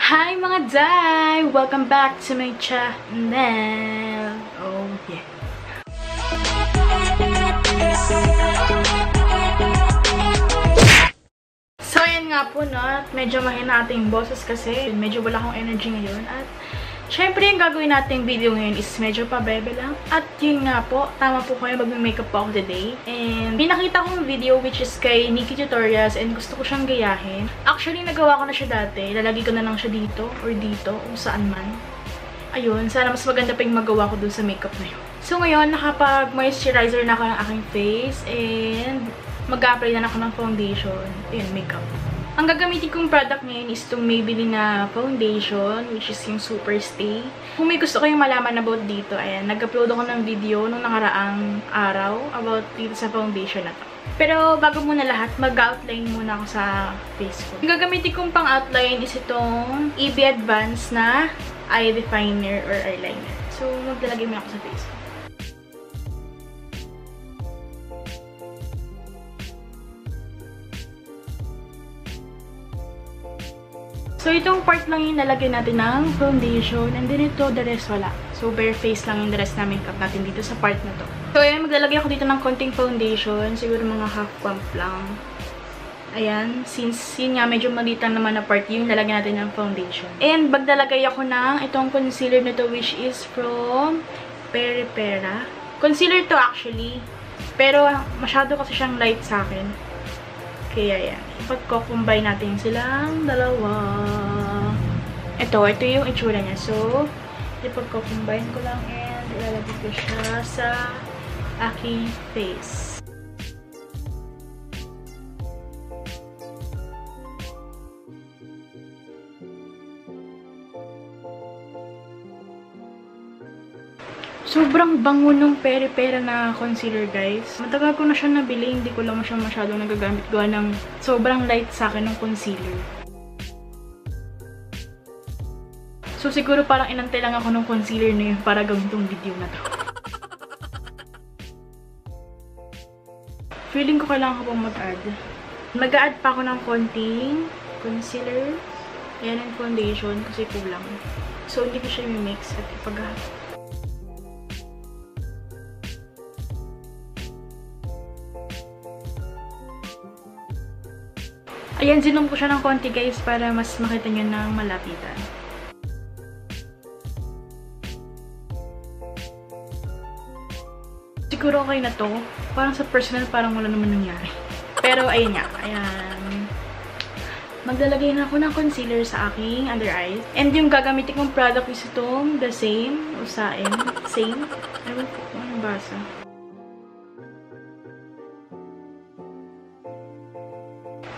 Hi mga Day! Welcome back to my channel! Oh yeah! So ayan nga po no, at medyo mahina ating boses kasi medyo wala akong energy ngayon at syempre yung gagawin nating video ngayon is medyo pabebe lang. At yun nga po, tama po kayo, mag-makeup po ako today. And may nakita kong video which is kay Nikkie Tutorials and gusto ko siyang gayahin. Actually, nagawa ko na siya dati. Lalagay ko na lang siya dito or dito kung saan man. Ayun, sana mas maganda pa yung magawa ko dun sa makeup na yun. So ngayon, nakapag-moisturizer na ako ng aking face and mag-apply na ako ng foundation. Ayun, makeup. Ang gagamitin kong product ngayon is itong Maybelline na foundation, which is yung Superstay. Kung may gusto kayong malaman about dito, ayan, nag-upload ako ng video nung nakaraang araw about dito sa foundation na to. Pero bago muna lahat, mag-outline muna ako sa face ko. Yung gagamitin kong pang-outline is itong EB Advance na eye definer or eyeliner. So, maglalagay muna ako sa face ko. So, itong part lang yung nalagyan natin ng foundation. And then ito, the rest wala. So, bare face lang yung the rest na makeup natin dito sa part na to. So, ayan, maglalagay ako dito ng konting foundation. Siguro mga half pump lang. Ayan. Since yun nga, medyo malitan naman na part yung lalagyan natin ng foundation. And maglalagay ako ng itong concealer nito which is from Peripera. Concealer to actually. Pero masyado kasi siyang light sa akin. Kaya yan. Ipag-combine natin silang dalawa. Ito yung itsura niya. So, ipag-combine ko lang and ilalagay ko siya sa aking face. Sobrang bango nung Peripera na concealer, guys. Matagal ko na siya nabili, hindi ko lang siya masyadong nagagamit gawa ng sobrang light sa akin ng concealer. So, siguro parang inantay lang ako ng concealer na yun para gawin tong video na to. Feeling ko kailangan ko pang mag-add. Mag-add pa ako ng konting concealer. Ayan ang foundation kasi kulang. So, hindi ko siya i-mix at ipag-add. Ayan, zinom ko siya ng konti guys para mas makita nyo ng malapitan. Siguro okay na to. Parang sa personal, parang wala naman nangyari. Pero ayun nga, ayan. Maglalagay na ako ng concealer sa aking under eyes. And yung gagamitin kong product is itong the SAEM o SAEM. SAEM? Ewan po kung anong basa.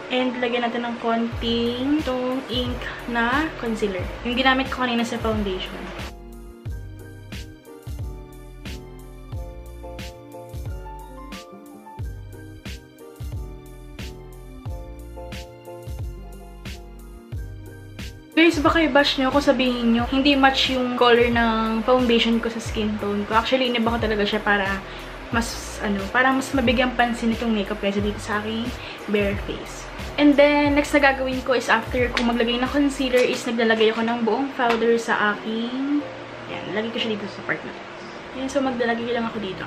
And lagyan natin ng konting itong ink na concealer. Yung ginamit ko kanina sa foundation. Guys, baka i-bash nyo ako, sabihin nyo, hindi match yung color ng foundation ko sa skin tone ko. Actually, iniba ko talaga siya para mas, parang mas mabigyan pansin itong makeup kaysa dito sa aking bare face. And then, next na gagawin ko is after kung maglagay ng concealer is naglalagay ako ng buong powder sa aking, yan, lagay ko siya dito sa part na. Yan, so maglalagay lang ako dito.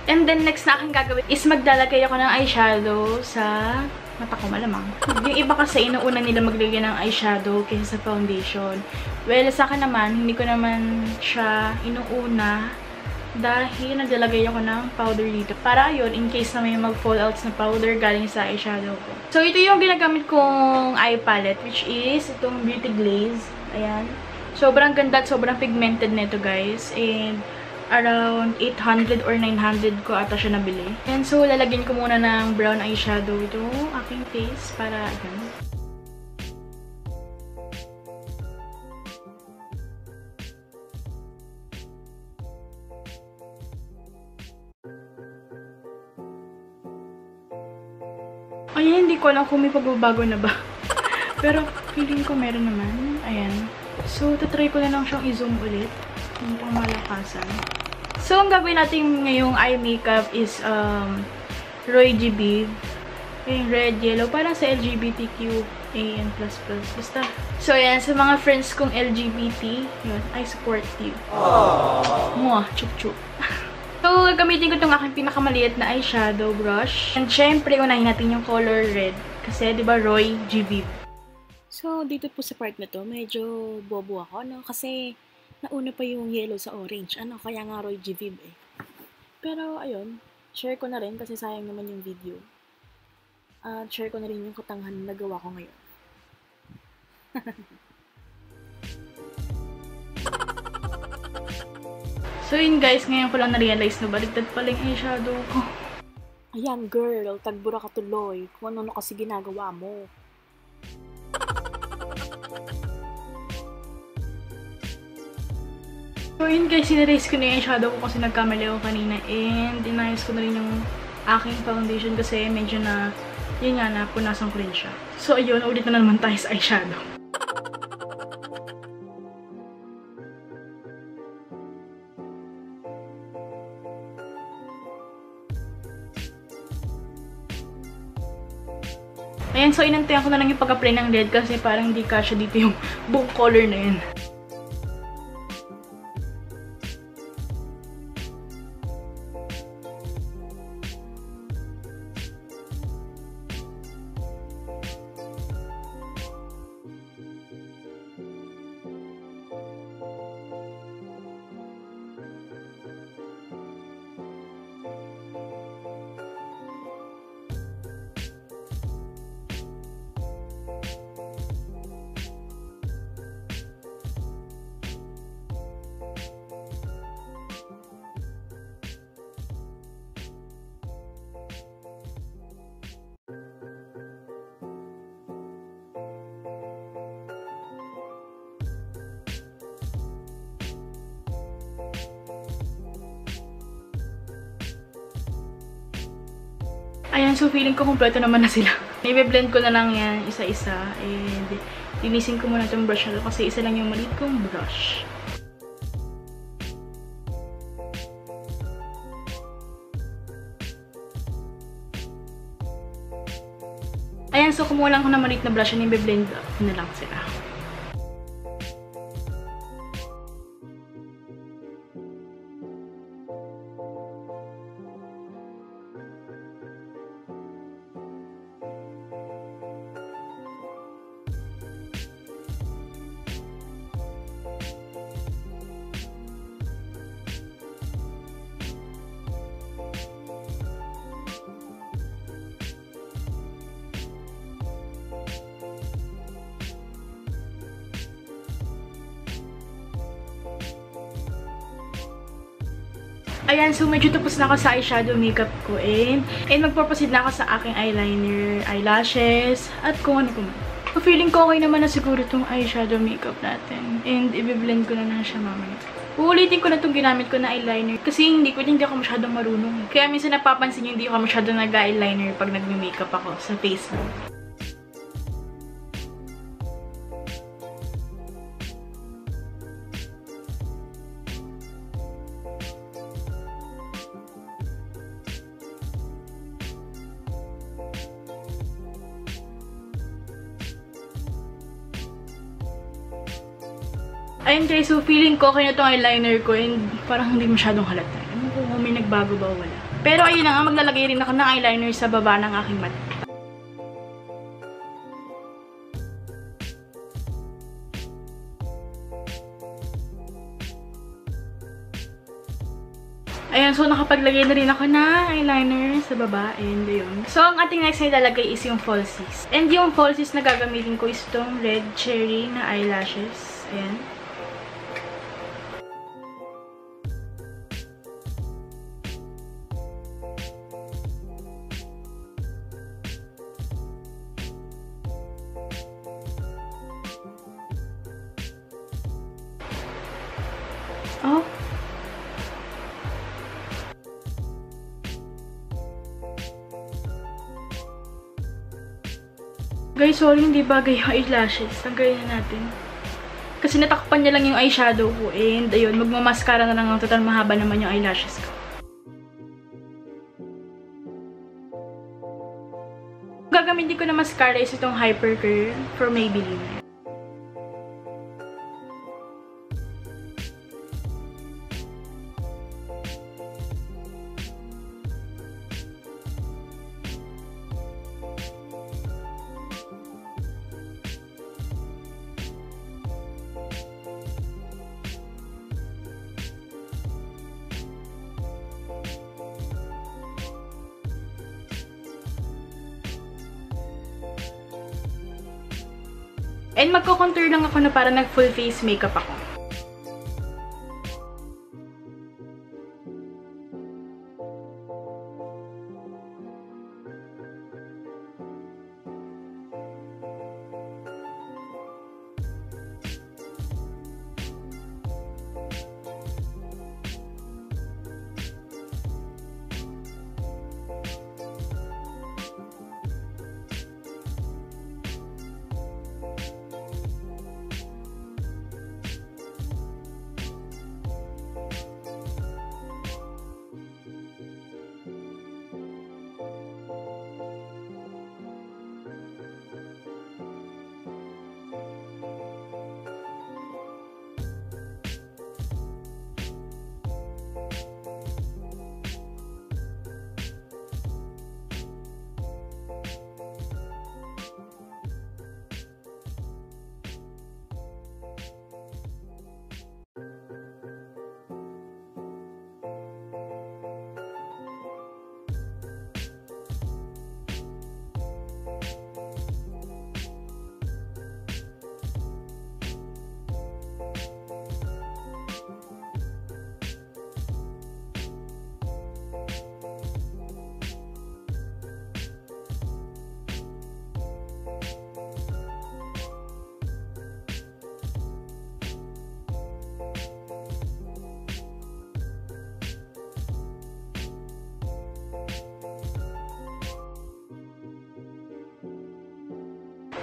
And then, next na aking gagawin is maglalagay ako ng eyeshadow sa mata ko malamang. Yung iba kasi inuuna nila maglagay ng eyeshadow kaysa sa foundation. Well, sa akin naman, hindi ko naman siya inuuna dahil naglalagay ako ng powder dito. Para yun, in case na may mag-fallouts na powder galing sa eyeshadow ko. So, ito yung ginagamit kong eye palette which is itong Beauty Glazed. Ayan. Sobrang ganda at sobrang pigmented nito guys. And around 800 or 900 ko ata siya nabili. And so, lalagyan ko muna ng brown eyeshadow itong aking face para, ayan. Ayan, hindi ko alam kung may pagbabago na ba. Pero, feeling ko meron naman. Ayan. So, tatry ko na lang siyang i-zoom ulit. Yung pang malakasan. So, ang gagawin natin ngayong eye makeup is Roy G Bead. Yung red, yellow. Parang sa LGBTQ. AN++. Basta. So, ayan. Sa mga friends kong LGBT, yun, I support you. Mwah, chup-chup. So, gamitin ko itong aking pinakamaliit na eyeshadow brush. And syempre, unahin natin yung color red. Kasi, di ba, Roy G Bead. So, dito po sa part na to, medyo bobo ako, no? Kasi, nauna pa yung yellow sa orange. Kaya nga Roy G Bead eh. Pero, ayun. Share ko na rin kasi sayang naman yung video. At share ko na rin yung katanghan na nagawa ko ngayon. So yun guys, ngayon ko lang na-realize na baligtad pala yung eyeshadow ko. Ayan girl, tagbura ka tuloy. Kung ano kasi ginagawa mo. So yun guys, sinarase ko na yung eyeshadow ko kasi nagkamali ako kanina. And inayos ko na rin yung aking foundation kasi medyo na, yun nga, napunasan ko rin siya. So ayun, ulit na naman tayo sa eyeshadow. Ayan, so inantayan ko na lang yung pag-apply ng red kasi parang hindi kasya dito yung buong color na yun. Ayan, so feeling ko kompleto naman na sila. I-blend ko na lang yan isa-isa. And linisin ko muna itong brush na ito kasi isa lang yung maliit kong brush. Ayan, so kumuha lang ko na maliit na brush and i-blend na lang sila. Ayan, so medyo tapos na ako sa eyeshadow makeup ko and magpaproceed na ako sa aking eyeliner, eyelashes, at kung ano man. So feeling ko okay naman na siguro itong eyeshadow makeup natin. And i-blend ko na siya mamaya. Uulitin ko na itong ginamit ko na eyeliner kasi hindi ako masyadong marunong. Kaya minsan napapansin nyo hindi ako masyadong nag-eyeliner pag nag-makeup ako sa face mo. Ayun guys, so feeling ko okay na itong eyeliner ko and parang hindi masyadong halata. Ano kung may nagbago ba o wala. Pero ayun na nga, maglalagay rin ako ng eyeliner sa baba ng aking mata. Ayan, so nakapaglagay na rin ako na eyeliner sa baba and ayun. So ang ating next na ilalagay is yung falsies. And yung falsies na gagamitin ko is itong red cherry na eyelashes. Ayan. Oh. Guys, sorry, hindi bagay yung eyelashes. Tanggalin na natin. Kasi natakpan niya lang yung eyeshadow ko. And ayun, magmamaskara na lang ang total mahaba naman yung eyelashes ko. Gagamitin ko na mascara is itong Hypercurl for Maybelline. And magko-contour lang ako na para nag-full face makeup ako.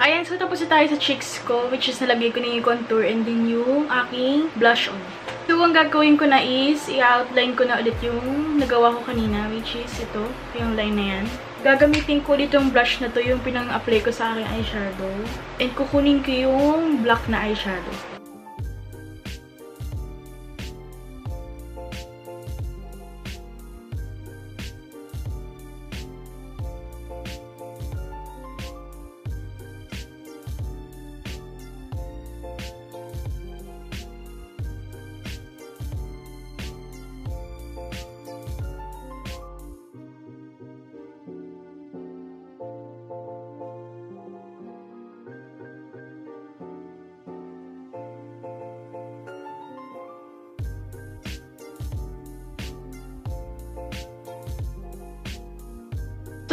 Ayan, so tapos na tayo sa cheeks ko, which is nalagay ko na yung contour and then yung aking blush on. So, ang gagawin ko na is, i-outline ko na ulit yung nagawa ko kanina, which is ito, yung line na yan. Gagamitin ko ulit yung brush na to, yung pinang-apply ko sa aking eyeshadow. And kukunin ko yung black na eyeshadow.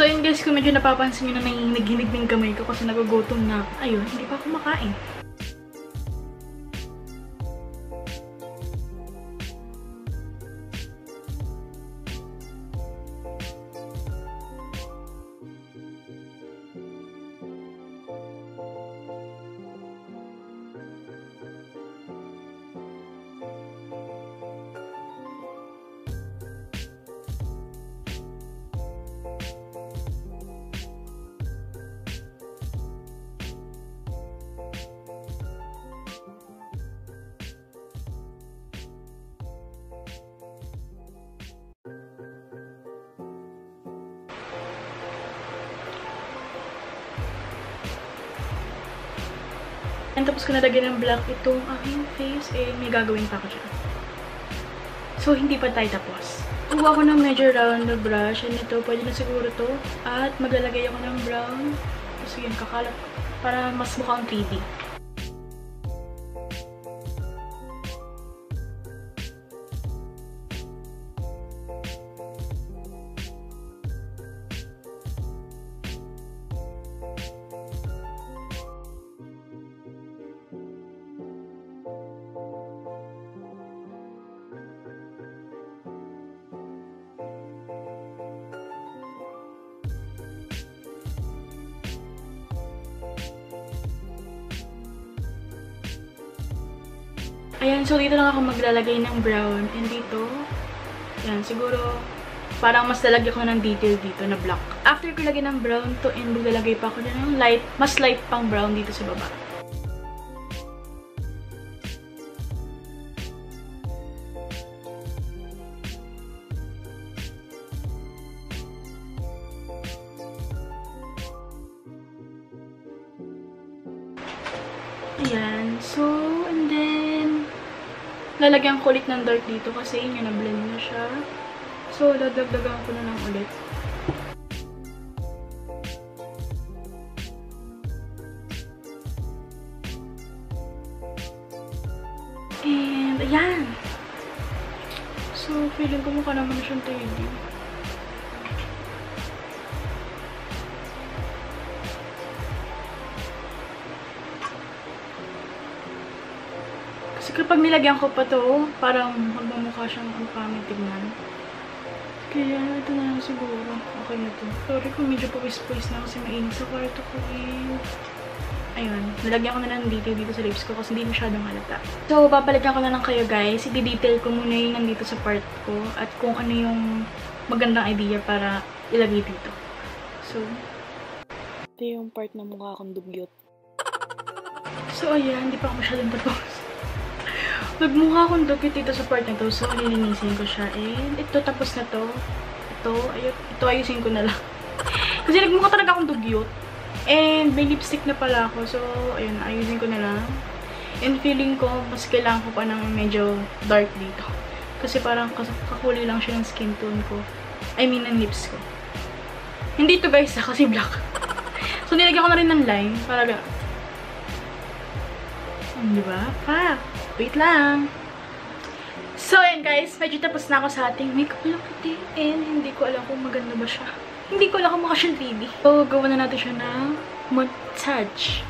So yun guys, kung medyo napapansin nyo na nanginginig ng kamay ko kasi nagugutom na ako. Ayun, hindi pa ako makain. And tapos ko nalagyan ng black itong aking face, eh may gagawin pa ako dyan. So, hindi pa tayo tapos. Kuha ako ng medyo round na brush, and ito, pwede na siguro to. At maglalagay ako ng brown. Tapos yun, kakalat ko para mas mukhang 3D. Ayan, so dito lang ako maglalagay ng brown. And dito, yan, siguro, parang mas lalagyan ko ng detail dito na black. after ko lagyan ng brown to and lalagay pa ako ng light, mas light pang brown dito sa baba. Ayan. So, and then, lalagyan ko ulit ng dark dito kasi yun, na-blend na siya. So, dadagdagan ko na lang ulit. And, ayan. So, feeling ko mukha naman na siyang 3D. Kasi kapag nilagyan ko pa to, parang magmumukha siyang pangit tignan. Kaya ito na lang siguro. Okay na to. Sorry kung medyo pawis-pawis na kasi mainit sa kwarto ko eh. Ayun. Nilagyan ko na lang dito sa lips ko kasi hindi masyadong halata. So, babalikan ko na lang kayo guys. I-detail ko muna yung nandito sa part ko at kung ano yung magandang idea para ilagay dito. So, ito yung part na mukha akong dugyot. So, ayan. Hindi pa ako masyadong tapos. Nagmukha akong dukit dito sa part na to. So, lilinisin ko siya. And ito, tapos na to. Ito ayusin ko na lang. Kasi nagmukha talaga akong dugyot. And may lipstick na pala ako. So, ayun, ayusin ko na lang. And feeling ko, mas kailangan ko pa ng medyo dark dito. Kasi parang kakulay lang siya ng skin tone ko. I mean, ng lips ko. Hindi ito guys, kasi black. So, nilagyan ko na rin ng line. Para gano'n. Diba? Pa! Wait lang. So, ayan guys. Medyo tapos na ako sa ating makeup look today. And hindi ko alam kung maganda ba siya. Hindi ko alam kung mukha siyang 3D. So, gawa na natin siya ng montage.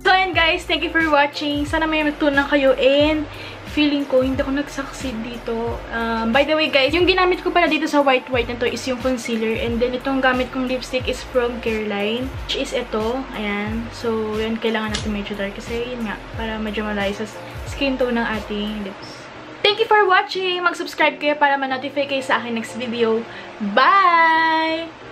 So, ayan guys, thank you for watching. Sana may matunan kayo and feeling ko hindi ako nag-succeed dito. By the way guys, yung ginamit ko pala dito sa white na to is yung concealer and then itong gamit kong lipstick is from Careline, which is ito. Ayan. So, yan, kailangan natin medyo dark kasi yun nga, para medyo malayo sa skin tone ng ating lips. Thank you for watching! Mag-subscribe kayo para ma-notify kayo sa aking next video. Bye!